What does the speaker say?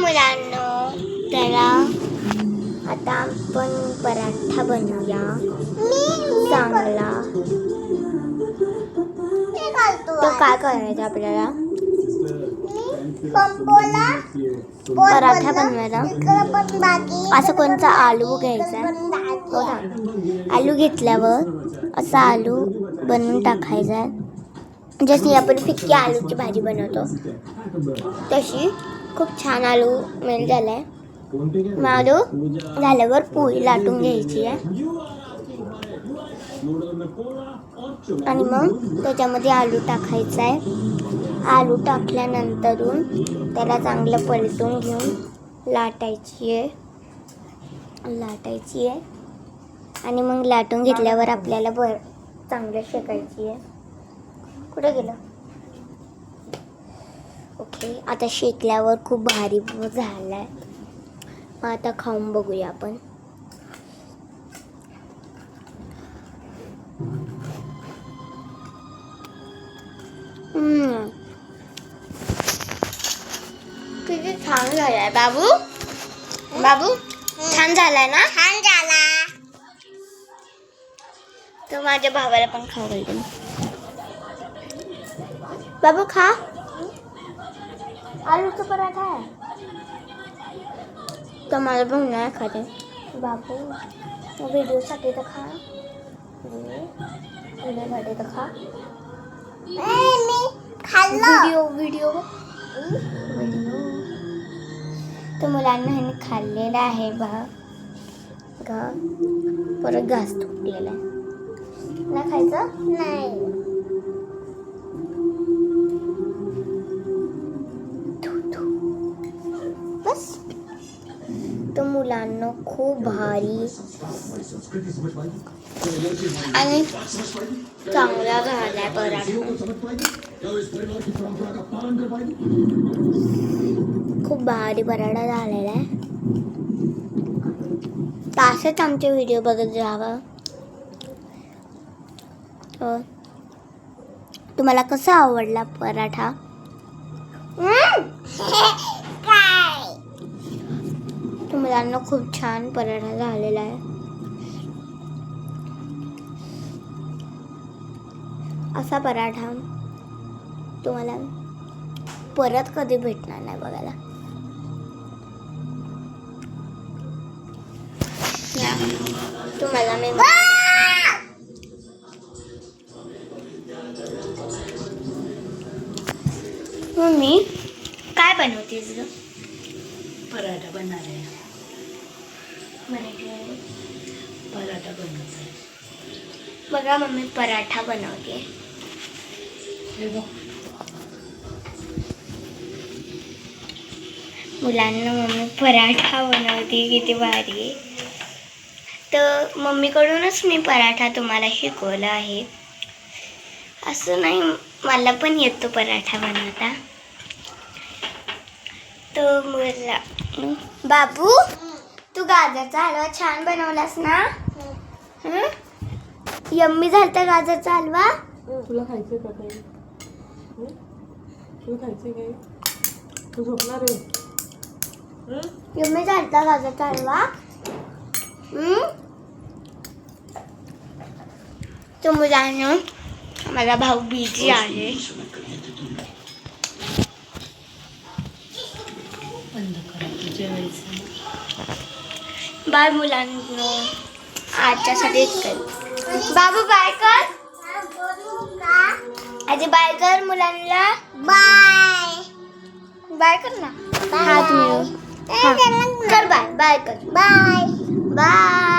मुलांनो, त्याला आता आपण पराठा बनवूया चांगला. तो काय करायचं आपल्याला पराठा बनवायला. असं कोणता आलू घ्यायचा. आलू घेतल्यावर असा आलू बनवून टाकायचा. जशी आपण फिक्की आलूची भाजी बनवतो तशी. खूप छान आलू मेल झालाय. आलू झाल्यावर पोळी लाटून घ्यायची आहे आणि मग त्याच्यामध्ये आलू टाकायचा आहे. आलू टाकल्यानंतरून त्याला चांगलं पलटून घेऊन लाटायची आहे आणि मग लाटून घेतल्यावर आपल्याला चांगलं शेकायची आहे. कुठे गेलं? ओके, आता शेकल्यावर खूप भारी झालाय. मग आता खाऊन बघूया आपण. किती छान झालाय बाबू. बाबू छान झालाय ना? छान झाला. तर माझ्या भावाला पण खाऊ घालते. बाबू खा. आलूचा पराठा आहे. तर मला पण नाही खाते बाबू. व्हिडिओसाठी तर खा. व्हिडिओसाठी तर खा. व्हिडिओ तर मुलांना ह्याने खाल्लेला आहे बघा. परत घास तुटलेला आहे. नाही खायचं नाही. बस. तर मुलांना खूप भारी आणि चांगला झालाय पराठा. खूप भारी पराठा झालेला आहे. तसेच आमचे व्हिडिओ बघत जावा. तुम्हाला कसा आवडला पराठा? मुलांना खूप छान पराठा झालेला आहे. असा पराठा तुम्हाला परत कधी भेटणार नाही बघायला. तुम्हाला मी मम्मी काय बनवतेस ग? पराठा बनणार आहे. पराठा बनवते बघा मम्मी पराठा बनवते. मुलांना मम्मी पराठा बनवते. किती भारी. तर मम्मीकडूनच मी पराठा तुम्हाला शिकवला आहे. असं नाही, मला पण येतो पराठा बनवता. तर मला बाबू तू गाजरचा हलवा छान बनवलास ना? यम्मी झालता गाजरचा हलवा. तुला खायचं का काही? तुला खायचं काय? तू झोपणार आहे? यम्मी झालता गाजरचा हलवा. तर मुलांना माझा भाऊ बिझी आहे. बंद करा जेवायचं. बाय मुलांनो, आजच्यासाठी बाबू बाय कर. आजी बाय कर मुलांना. बाय बाय कर ना. हात मिळव कर. बाय बाय कर. Bye bye.